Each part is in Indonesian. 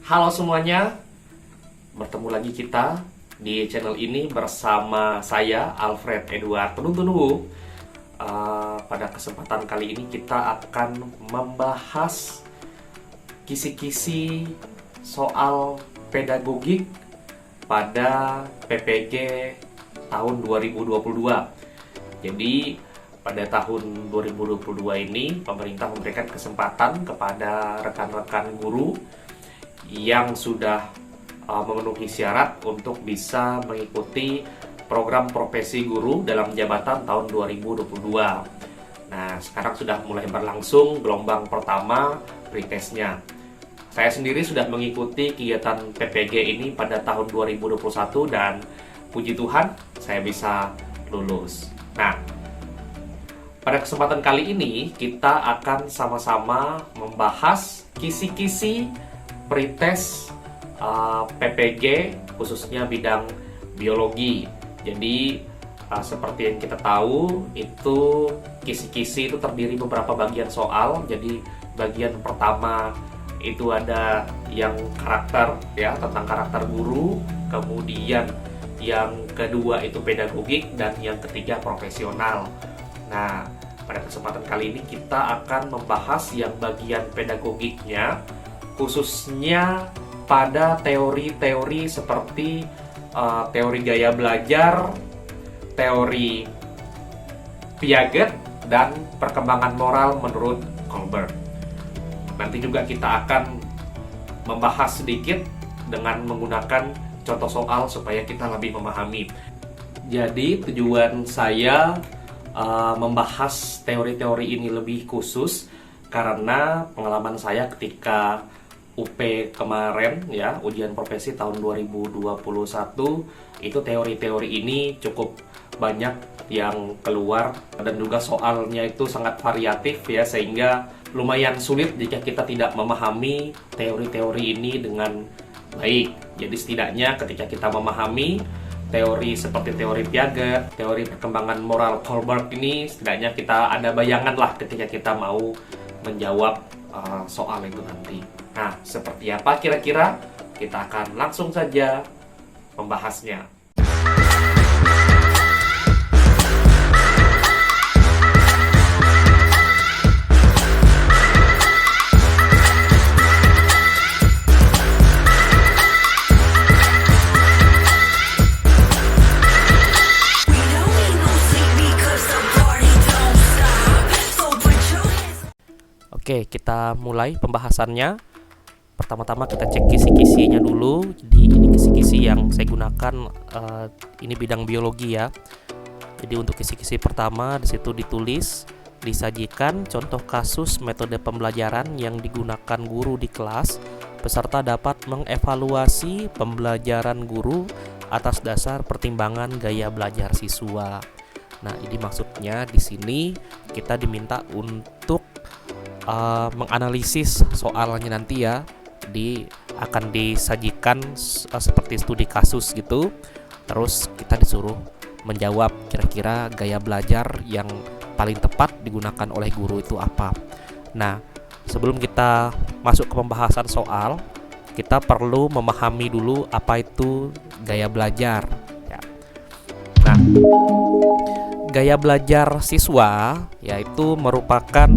Halo semuanya, bertemu lagi kita di channel ini bersama saya Alfred Edward Penuntun UU. Pada kesempatan kali ini kita akan membahas kisi-kisi soal pedagogik pada PPG tahun 2022. Jadi pada tahun 2022 ini pemerintah memberikan kesempatan kepada rekan-rekan guru yang sudah memenuhi syarat untuk bisa mengikuti program profesi guru dalam jabatan tahun 2022. Nah, sekarang sudah mulai berlangsung gelombang pertama pretestnya. Saya sendiri sudah mengikuti kegiatan PPG ini pada tahun 2021 dan puji Tuhan saya bisa lulus. Nah, pada kesempatan kali ini kita akan sama-sama membahas kisi-kisi pretest PPG khususnya bidang biologi. Jadi seperti yang kita tahu itu kisi-kisi itu terdiri beberapa bagian soal. Jadi bagian pertama itu ada yang karakter ya, tentang karakter guru, kemudian yang kedua itu pedagogik, dan yang ketiga profesional. Nah, pada kesempatan kali ini kita akan membahas yang bagian pedagogiknya, khususnya pada teori-teori seperti teori gaya belajar, teori Piaget, dan perkembangan moral menurut Colbert. Nanti juga kita akan membahas sedikit dengan menggunakan contoh soal supaya kita lebih memahami. Jadi tujuan saya membahas teori-teori ini lebih khusus karena pengalaman saya ketika UP kemarin ya, ujian profesi tahun 2021, itu teori-teori ini cukup banyak yang keluar dan juga soalnya itu sangat variatif ya, sehingga lumayan sulit jika kita tidak memahami teori-teori ini dengan baik. Jadi setidaknya ketika kita memahami teori seperti teori Piaget, teori perkembangan moral Colbert ini, setidaknya kita ada bayangan lah ketika kita mau menjawab soal itu nanti. Nah, seperti apa kira-kira? Kita akan langsung saja membahasnya. Oke, kita mulai pembahasannya. Pertama-tama kita cek kisi-kisinya dulu. Jadi ini kisi-kisi yang saya gunakan, ini bidang biologi ya. Jadi untuk kisi-kisi pertama di situ ditulis, disajikan contoh kasus metode pembelajaran yang digunakan guru di kelas. Peserta dapat mengevaluasi pembelajaran guru atas dasar pertimbangan gaya belajar siswa. Nah, ini maksudnya di sini kita diminta untuk menganalisis soalnya nanti ya, akan disajikan seperti studi kasus gitu. Terus kita disuruh menjawab kira-kira gaya belajar yang paling tepat digunakan oleh guru itu apa. Nah, sebelum kita masuk ke pembahasan soal, kita perlu memahami dulu apa itu gaya belajar ya. Nah, gaya belajar siswa yaitu merupakan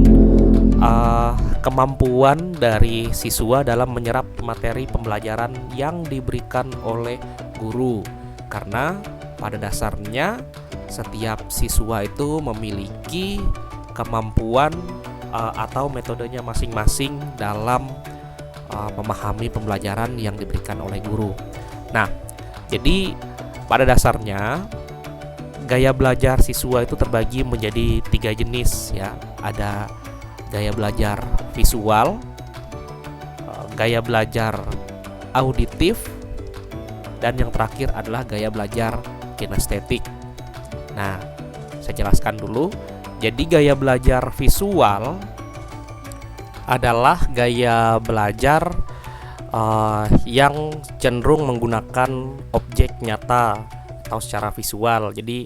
kemampuan dari siswa dalam menyerap materi pembelajaran yang diberikan oleh guru. Karena pada dasarnya setiap siswa itu memiliki kemampuan atau metodenya masing-masing dalam memahami pembelajaran yang diberikan oleh guru. Nah, jadi pada dasarnya gaya belajar siswa itu terbagi menjadi 3 jenis ya. Ada gaya belajar visual, gaya belajar auditif, dan yang terakhir adalah gaya belajar kinestetik. Nah, saya jelaskan dulu. Jadi gaya belajar visual adalah gaya belajar yang cenderung menggunakan objek nyata atau secara visual. Jadi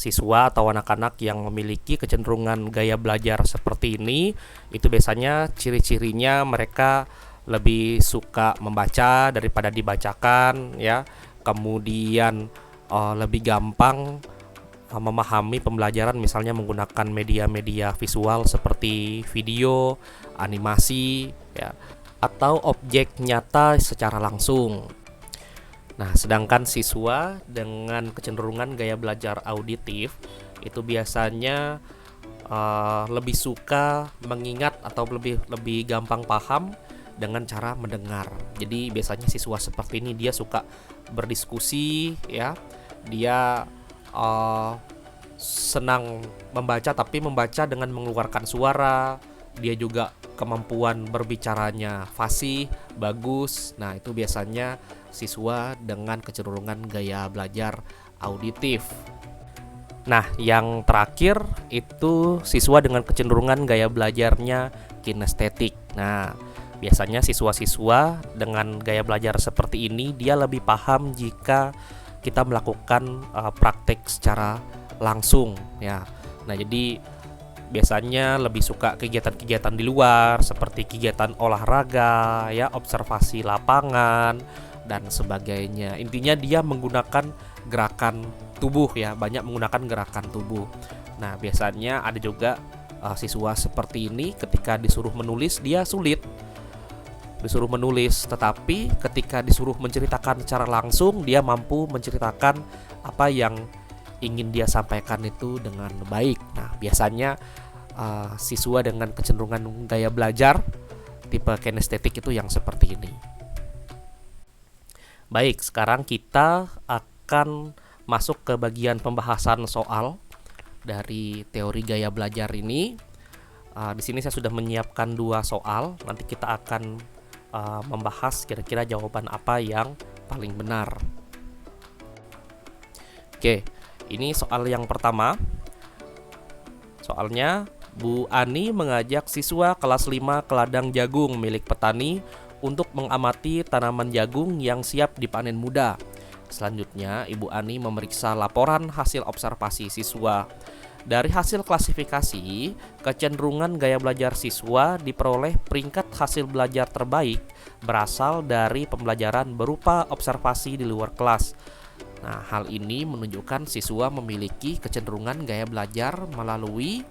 siswa atau anak-anak yang memiliki kecenderungan gaya belajar seperti ini, itu biasanya ciri-cirinya mereka lebih suka membaca daripada dibacakan ya. Kemudian lebih gampang memahami pembelajaran misalnya menggunakan media-media visual seperti video, animasi ya, atau objek nyata secara langsung. Nah, sedangkan siswa dengan kecenderungan gaya belajar auditif itu biasanya lebih suka mengingat atau lebih gampang paham dengan cara mendengar. Jadi biasanya siswa seperti ini dia suka berdiskusi ya. Dia senang membaca, tapi membaca dengan mengeluarkan suara. Dia juga kemampuan berbicaranya fasih, bagus. Nah, itu biasanya siswa dengan kecenderungan gaya belajar auditif. Nah, yang terakhir itu siswa dengan kecenderungan gaya belajarnya kinestetik. Nah, biasanya siswa-siswa dengan gaya belajar seperti ini dia lebih paham jika kita melakukan praktek secara langsung ya. Nah, jadi biasanya lebih suka kegiatan-kegiatan di luar seperti kegiatan olahraga ya, observasi lapangan dan sebagainya. Intinya dia menggunakan gerakan tubuh ya, banyak menggunakan gerakan tubuh. Nah, biasanya ada juga siswa seperti ini ketika disuruh menulis dia sulit. Disuruh menulis, tetapi ketika disuruh menceritakan secara langsung dia mampu menceritakan apa yang ingin dia sampaikan itu dengan baik. Nah, biasanya siswa dengan kecenderungan gaya belajar tipe kinestetik itu yang seperti ini. Baik, sekarang kita akan masuk ke bagian pembahasan soal dari teori gaya belajar ini. Di sini saya sudah menyiapkan 2 soal. Nanti kita akan membahas kira-kira jawaban apa yang paling benar. Oke, ini soal yang pertama. Soalnya, Bu Ani mengajak siswa kelas 5 ke ladang jagung milik petani untuk mengamati tanaman jagung yang siap dipanen muda. Selanjutnya, Ibu Ani memeriksa laporan hasil observasi siswa. Dari hasil klasifikasi, kecenderungan gaya belajar siswa diperoleh peringkat hasil belajar terbaik berasal dari pembelajaran berupa observasi di luar kelas. Nah, hal ini menunjukkan siswa memiliki kecenderungan gaya belajar melalui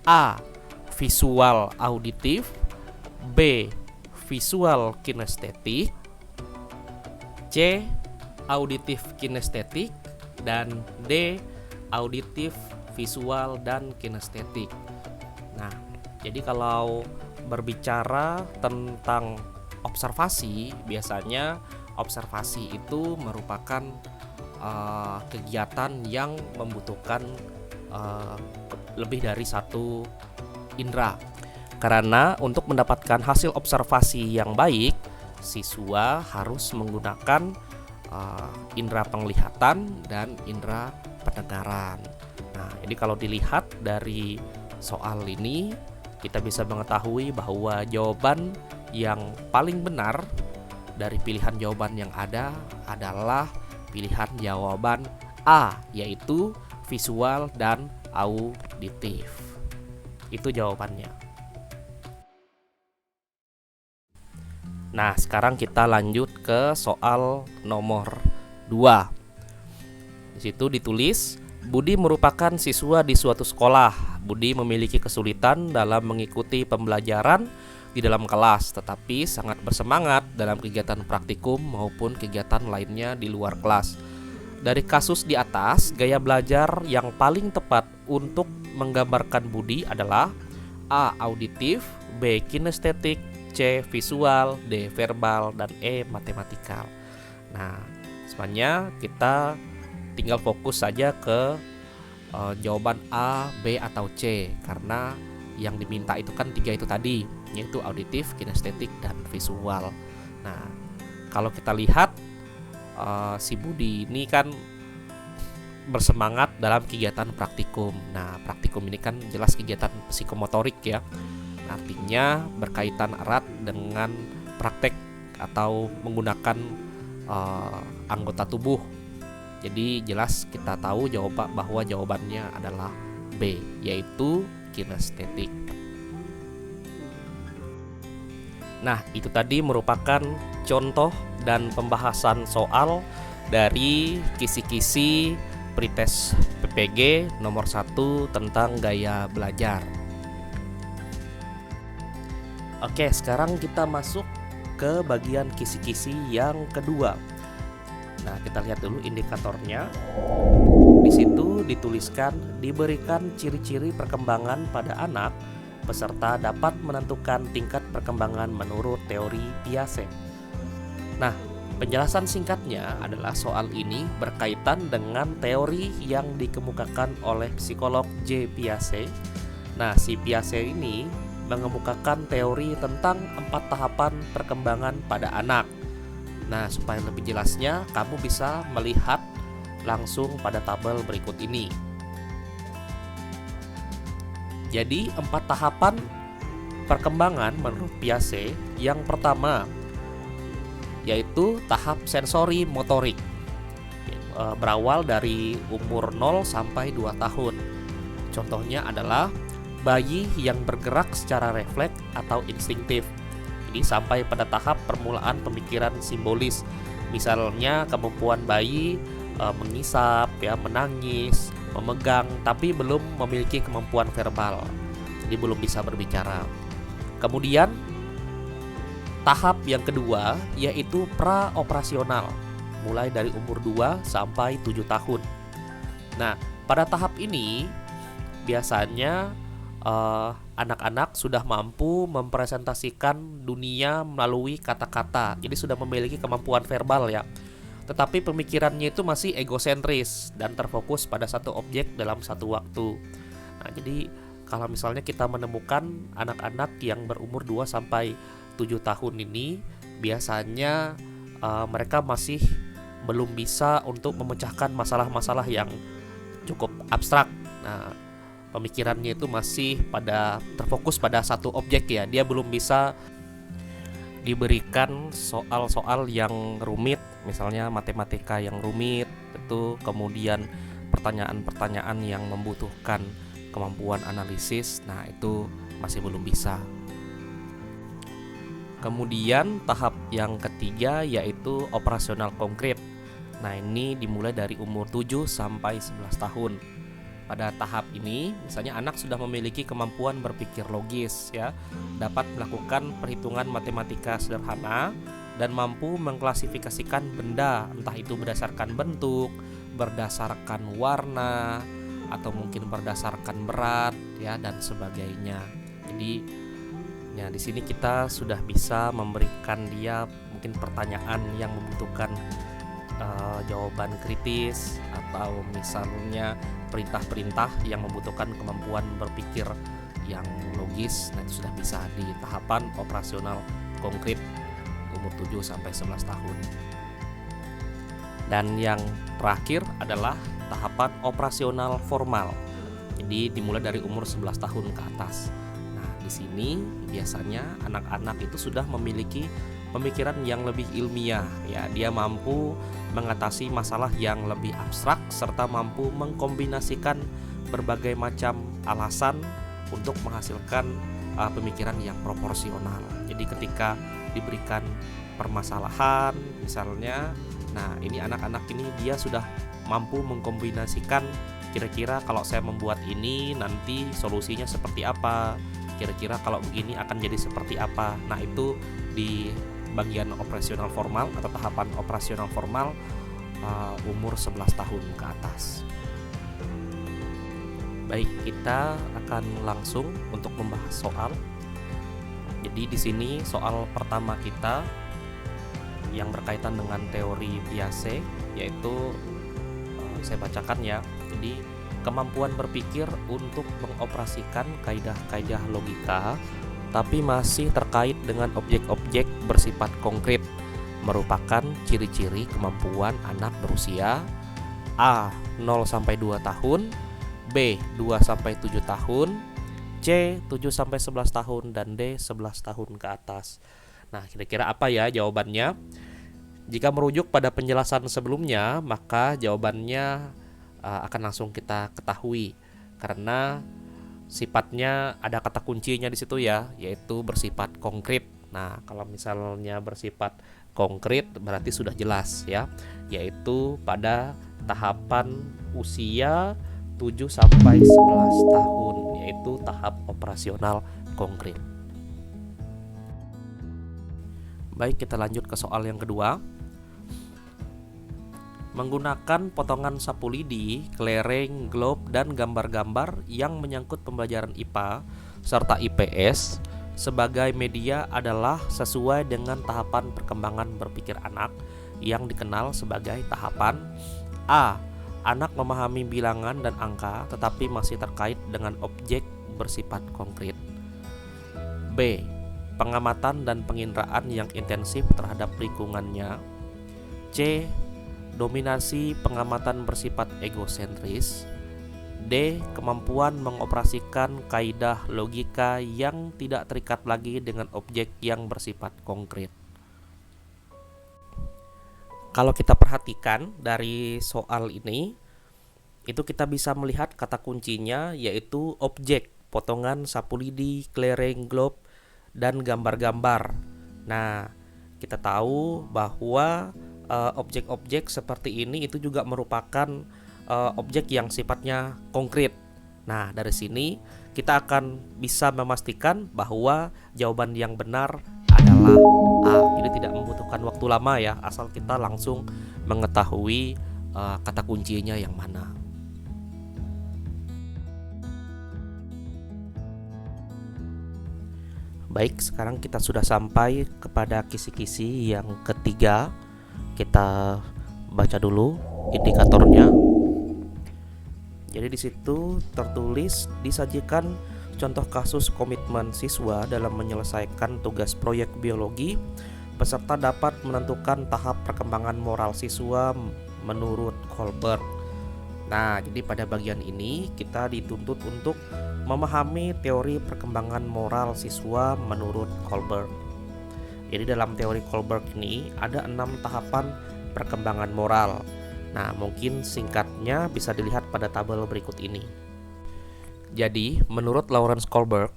A. Visual auditif, B. Visual kinestetik, C. Auditif kinestetik, dan D. Auditif visual dan kinestetik. Nah, jadi kalau berbicara tentang observasi, biasanya observasi itu merupakan kegiatan yang membutuhkan lebih dari satu indera. Karena untuk mendapatkan hasil observasi yang baik, siswa harus menggunakan indera penglihatan dan indera pendengaran. Nah, jadi kalau dilihat dari soal ini, kita bisa mengetahui bahwa jawaban yang paling benar dari pilihan jawaban yang ada adalah pilihan jawaban A, yaitu visual dan auditif. Itu jawabannya. Nah, sekarang kita lanjut ke soal nomor 2. Di situ ditulis, Budi merupakan siswa di suatu sekolah. Budi memiliki kesulitan dalam mengikuti pembelajaran di dalam kelas, tetapi sangat bersemangat dalam kegiatan praktikum maupun kegiatan lainnya di luar kelas. Dari kasus di atas, gaya belajar yang paling tepat untuk menggambarkan Budi adalah A. Auditif, B. Kinestetik, C. Visual, D. Verbal, dan E. Matematikal. Nah, sebenarnya kita tinggal fokus saja ke jawaban A, B, atau C, karena yang diminta itu kan 3 itu tadi, yaitu auditif, kinestetik, dan visual. Nah, kalau kita lihat si Budi ini kan bersemangat dalam kegiatan praktikum. Nah, praktikum ini kan jelas kegiatan psikomotorik ya. Artinya berkaitan erat dengan praktek atau menggunakan anggota tubuh. Jadi jelas kita tahu bahwa jawabannya adalah B, yaitu kinestetik. Nah, itu tadi merupakan contoh dan pembahasan soal dari kisi-kisi pretest PPG nomor 1 tentang gaya belajar. Oke, sekarang kita masuk ke bagian kisi-kisi yang kedua. Nah, kita lihat dulu indikatornya. Di situ dituliskan diberikan ciri-ciri perkembangan pada anak, peserta dapat menentukan tingkat perkembangan menurut teori Piaget. Nah, penjelasan singkatnya adalah soal ini berkaitan dengan teori yang dikemukakan oleh psikolog J. Piaget. Nah, si Piaget ini mengemukakan teori tentang 4 tahapan perkembangan pada anak. Nah, supaya lebih jelasnya, kamu bisa melihat langsung pada tabel berikut ini. Jadi, 4 tahapan perkembangan menurut Piaget. Yang pertama yaitu tahap sensori motorik, berawal dari umur 0 sampai 2 tahun. Contohnya adalah bayi yang bergerak secara refleks atau instinktif. Jadi sampai pada tahap permulaan pemikiran simbolis. Misalnya kemampuan bayi mengisap, menangis, memegang, tapi belum memiliki kemampuan verbal. Jadi belum bisa berbicara. Kemudian tahap yang kedua yaitu pra-operasional, mulai dari umur 2 sampai 7 tahun. Nah, pada tahap ini biasanya anak-anak sudah mampu mempresentasikan dunia melalui kata-kata. Jadi sudah memiliki kemampuan verbal ya. Tetapi pemikirannya itu masih egosentris dan terfokus pada satu objek dalam satu waktu. Nah, jadi kalau misalnya kita menemukan anak-anak yang berumur 2 sampai 7 tahun ini, biasanya mereka masih belum bisa untuk memecahkan masalah-masalah yang cukup abstrak. Nah, pemikirannya itu masih terfokus pada satu objek ya. Dia belum bisa diberikan soal-soal yang rumit, misalnya matematika yang rumit, itu kemudian pertanyaan-pertanyaan yang membutuhkan kemampuan analisis. Nah, itu masih belum bisa. Kemudian tahap yang ketiga yaitu operasional konkret. Nah, ini dimulai dari umur 7 sampai 11 tahun. Pada tahap ini, misalnya anak sudah memiliki kemampuan berpikir logis ya, dapat melakukan perhitungan matematika sederhana dan mampu mengklasifikasikan benda, entah itu berdasarkan bentuk, berdasarkan warna, atau mungkin berdasarkan berat ya dan sebagainya. Jadi ya di sini kita sudah bisa memberikan dia mungkin pertanyaan yang membutuhkan jawaban kritis, atau misalnya perintah-perintah yang membutuhkan kemampuan berpikir yang logis. Nah, itu sudah bisa di tahapan operasional konkret umur 7 sampai 11 tahun. Dan yang terakhir adalah tahapan operasional formal. Jadi dimulai dari umur 11 tahun ke atas. Nah, di sini biasanya anak-anak itu sudah memiliki pemikiran yang lebih ilmiah ya. Dia mampu mengatasi masalah yang lebih abstrak serta mampu mengkombinasikan berbagai macam alasan untuk menghasilkan pemikiran yang proporsional. Jadi ketika diberikan permasalahan misalnya, nah ini anak-anak ini dia sudah mampu mengkombinasikan, kira-kira kalau saya membuat ini nanti solusinya seperti apa, kira-kira kalau begini akan jadi seperti apa. Nah, itu di bagian operasional formal atau tahapan operasional formal umur 11 tahun ke atas. Baik, kita akan langsung untuk membahas soal. Jadi di sini soal pertama kita yang berkaitan dengan teori Piaget, yaitu saya bacakan ya. Jadi kemampuan berpikir untuk mengoperasikan kaidah-kaidah logika tapi masih terkait dengan objek-objek bersifat konkret merupakan ciri-ciri kemampuan anak berusia A. 0-2 tahun, B. 2-7 tahun, C. 7-11 tahun, dan D. 11 tahun ke atas. Nah, kira-kira apa ya jawabannya? Jika merujuk pada penjelasan sebelumnya, maka jawabannya akan langsung kita ketahui karena sifatnya ada kata kuncinya di situ ya, yaitu bersifat konkret. Nah, kalau misalnya bersifat konkret berarti sudah jelas ya, yaitu pada tahapan usia 7 sampai 11 tahun, yaitu tahap operasional konkret. Baik, kita lanjut ke soal yang kedua. Menggunakan potongan sapu lidi, kelereng, globe, dan gambar-gambar yang menyangkut pembelajaran IPA serta IPS sebagai media adalah sesuai dengan tahapan perkembangan berpikir anak yang dikenal sebagai tahapan A. Anak memahami bilangan dan angka tetapi masih terkait dengan objek bersifat konkret. B. Pengamatan dan penginderaan yang intensif terhadap lingkungannya. C. Dominasi pengamatan bersifat egosentris. D. Kemampuan mengoperasikan kaidah logika yang tidak terikat lagi dengan objek yang bersifat konkret. Kalau kita perhatikan dari soal ini, itu kita bisa melihat kata kuncinya yaitu objek, potongan sapu lidi, kelereng, globe, dan gambar-gambar. Nah, kita tahu bahwa objek-objek seperti ini itu juga merupakan objek yang sifatnya konkret. Nah, dari sini kita akan bisa memastikan bahwa jawaban yang benar adalah A. Jadi tidak membutuhkan waktu lama ya, asal kita langsung mengetahui kata kuncinya yang mana. Baik, sekarang kita sudah sampai kepada kisi-kisi yang ketiga. Kita baca dulu indikatornya. Jadi di situ tertulis disajikan contoh kasus komitmen siswa dalam menyelesaikan tugas proyek biologi. Peserta dapat menentukan tahap perkembangan moral siswa menurut Kohlberg. Nah, jadi pada bagian ini kita dituntut untuk memahami teori perkembangan moral siswa menurut Kohlberg. Jadi dalam teori Kohlberg ini ada 6 tahapan perkembangan moral. Nah, mungkin singkatnya bisa dilihat pada tabel berikut ini. Jadi, menurut Lawrence Kohlberg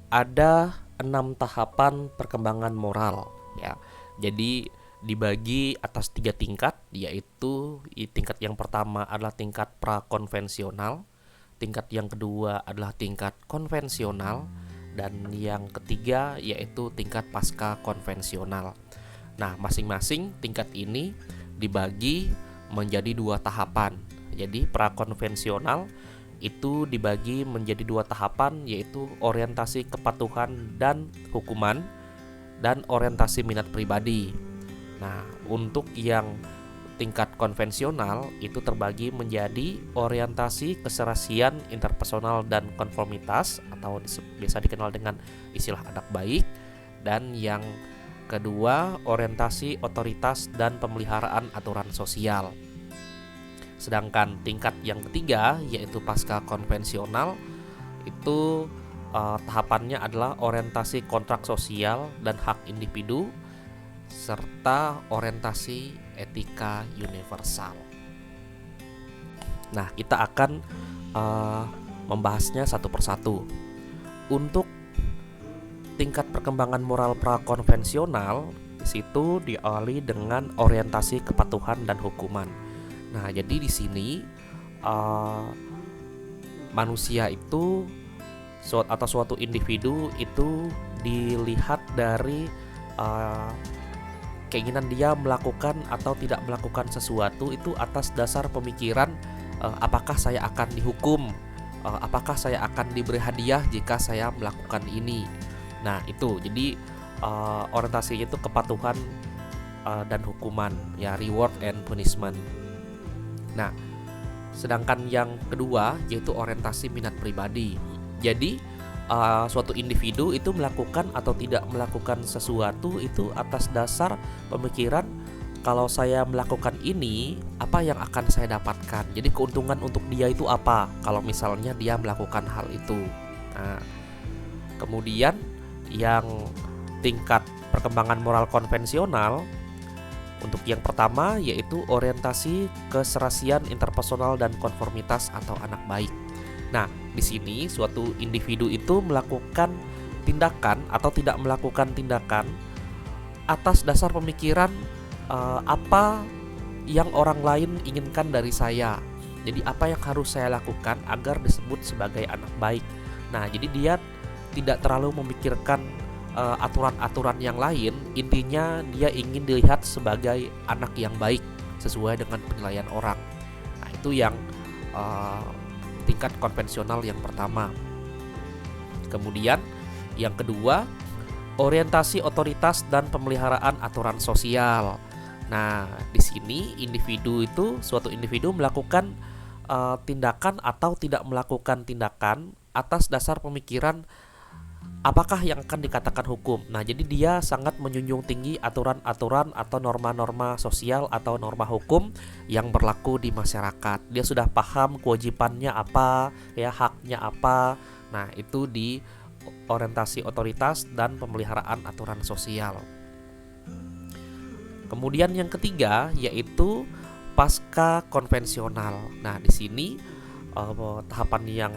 ada 6 tahapan perkembangan moral ya. Jadi dibagi atas 3 tingkat, yaitu tingkat yang pertama adalah tingkat prakonvensional, tingkat yang kedua adalah tingkat konvensional, dan yang ketiga yaitu tingkat pasca konvensional. Nah, masing-masing tingkat ini dibagi menjadi 2 tahapan. Jadi prakonvensional itu dibagi menjadi 2 tahapan, yaitu orientasi kepatuhan dan hukuman dan orientasi minat pribadi. Nah, untuk yang tingkat konvensional itu terbagi menjadi orientasi keserasian interpersonal dan konformitas atau biasa dikenal dengan istilah anak baik, dan yang kedua orientasi otoritas dan pemeliharaan aturan sosial. Sedangkan tingkat yang ketiga yaitu pasca konvensional itu tahapannya adalah orientasi kontrak sosial dan hak individu serta orientasi etika universal. Nah, kita akan membahasnya satu persatu. Untuk tingkat perkembangan moral prakonvensional, di situ diawali dengan orientasi kepatuhan dan hukuman. Nah, jadi di sini manusia itu atau suatu individu itu dilihat dari keinginan dia melakukan atau tidak melakukan sesuatu itu atas dasar pemikiran apakah saya akan dihukum, apakah saya akan diberi hadiah jika saya melakukan ini. Nah, itu jadi orientasinya itu kepatuhan dan hukuman ya, reward and punishment. Nah, sedangkan yang kedua yaitu orientasi minat pribadi. Jadi suatu individu itu melakukan atau tidak melakukan sesuatu itu atas dasar pemikiran kalau saya melakukan ini apa yang akan saya dapatkan. Jadi keuntungan untuk dia itu apa kalau misalnya dia melakukan hal itu. Nah, kemudian yang tingkat perkembangan moral konvensional, untuk yang pertama yaitu orientasi keserasian interpersonal dan konformitas atau anak baik. Nah, di sini suatu individu itu melakukan tindakan atau tidak melakukan tindakan atas dasar pemikiran apa yang orang lain inginkan dari saya. Jadi apa yang harus saya lakukan agar disebut sebagai anak baik. Nah, jadi dia tidak terlalu memikirkan aturan-aturan yang lain. Intinya dia ingin dilihat sebagai anak yang baik sesuai dengan penilaian orang. Nah, itu yang tingkat konvensional yang pertama. Kemudian yang kedua, orientasi otoritas dan pemeliharaan aturan sosial. Nah, di sini suatu individu melakukan tindakan atau tidak melakukan tindakan atas dasar pemikiran apakah yang akan dikatakan hukum. Nah, jadi dia sangat menjunjung tinggi aturan-aturan atau norma-norma sosial atau norma hukum yang berlaku di masyarakat. Dia sudah paham kewajibannya apa, ya, haknya apa. Nah, itu di orientasi otoritas dan pemeliharaan aturan sosial. Kemudian yang ketiga yaitu pasca konvensional. Nah, di sini tahapan yang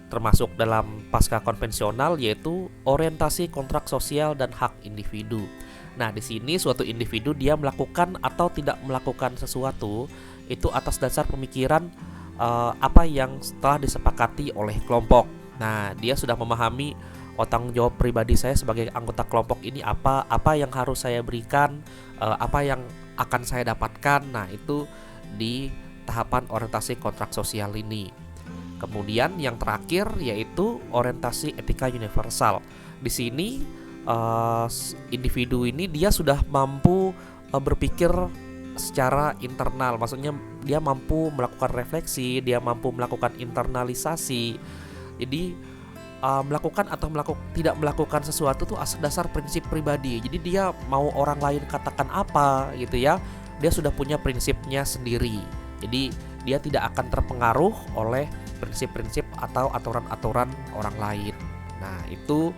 termasuk dalam pasca konvensional yaitu orientasi kontrak sosial dan hak individu. Nah, di sini suatu individu dia melakukan atau tidak melakukan sesuatu itu atas dasar pemikiran apa yang telah disepakati oleh kelompok. Nah, dia sudah memahami tanggung jawab pribadi saya sebagai anggota kelompok ini apa yang harus saya berikan, apa yang akan saya dapatkan. Nah, itu di tahapan orientasi kontrak sosial ini. Kemudian yang terakhir yaitu orientasi etika universal. Di sini individu ini dia sudah mampu berpikir secara internal. Maksudnya dia mampu melakukan refleksi, dia mampu melakukan internalisasi. Jadi melakukan atau tidak melakukan sesuatu tuh atas dasar prinsip pribadi. Jadi dia mau orang lain katakan apa gitu ya, dia sudah punya prinsipnya sendiri. Jadi dia tidak akan terpengaruh oleh prinsip-prinsip atau aturan-aturan orang lain. Nah, itu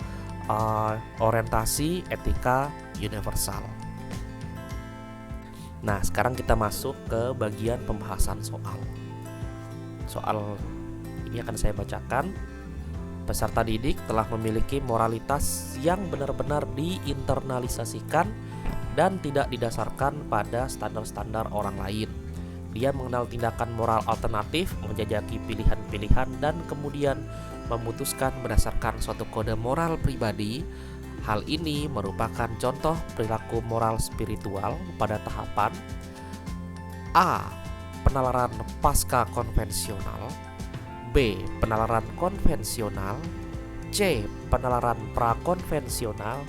orientasi etika universal. Nah, sekarang kita masuk ke bagian pembahasan soal. Soal ini akan saya bacakan. Peserta didik telah memiliki moralitas yang benar-benar diinternalisasikan dan tidak didasarkan pada standar-standar orang lain. Dia mengenal tindakan moral alternatif, menjajaki pilihan-pilihan, dan kemudian memutuskan berdasarkan suatu kode moral pribadi. Hal ini merupakan contoh perilaku moral spiritual pada tahapan A. Penalaran pasca konvensional, B. Penalaran konvensional, C. Penalaran prakonvensional,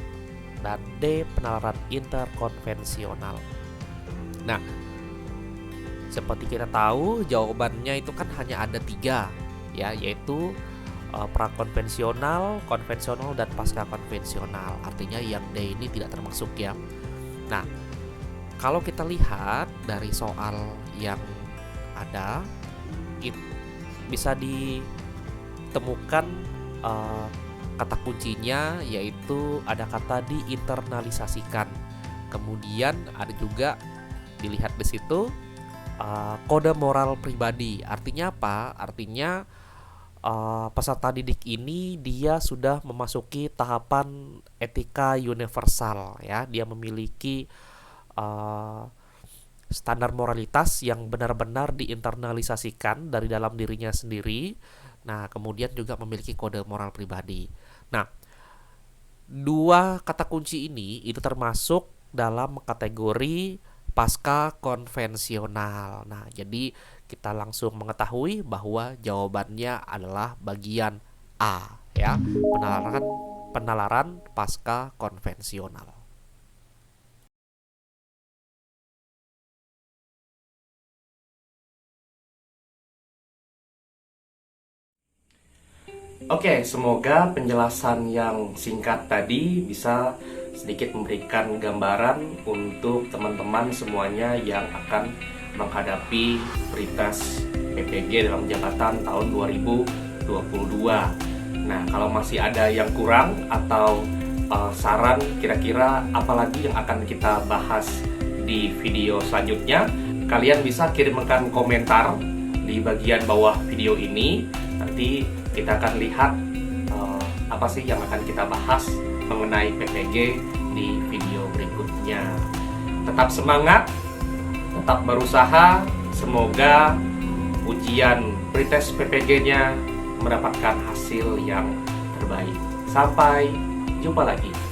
dan D. Penalaran interkonvensional. Nah, seperti kita tahu jawabannya itu kan hanya ada 3 ya, yaitu prakonvensional, konvensional, dan pasca konvensional. Artinya yang D ini tidak termasuk ya. Nah, kalau kita lihat dari soal yang ada, bisa ditemukan kata kuncinya yaitu ada kata diinternalisasikan. Kemudian ada juga dilihat di situ kode moral pribadi. Artinya apa? Artinya peserta didik ini dia sudah memasuki tahapan etika universal ya. Dia memiliki standar moralitas yang benar-benar diinternalisasikan dari dalam dirinya sendiri. Nah, kemudian juga memiliki kode moral pribadi. Nah, 2 kata kunci ini itu termasuk dalam kategori pasca konvensional. Nah, jadi kita langsung mengetahui bahwa jawabannya adalah bagian A ya, penalaran pasca konvensional. Oke, semoga penjelasan yang singkat tadi bisa sedikit memberikan gambaran untuk teman-teman semuanya yang akan menghadapi pretest PPG dalam jabatan tahun 2022. Nah, kalau masih ada yang kurang atau saran kira-kira apalagi yang akan kita bahas di video selanjutnya, kalian bisa kirimkan komentar di bagian bawah video ini. Nanti kita akan lihat apa sih yang akan kita bahas mengenai PPG di video berikutnya. Tetap semangat, tetap berusaha, semoga ujian pretest PPG-nya mendapatkan hasil yang terbaik. Sampai jumpa lagi.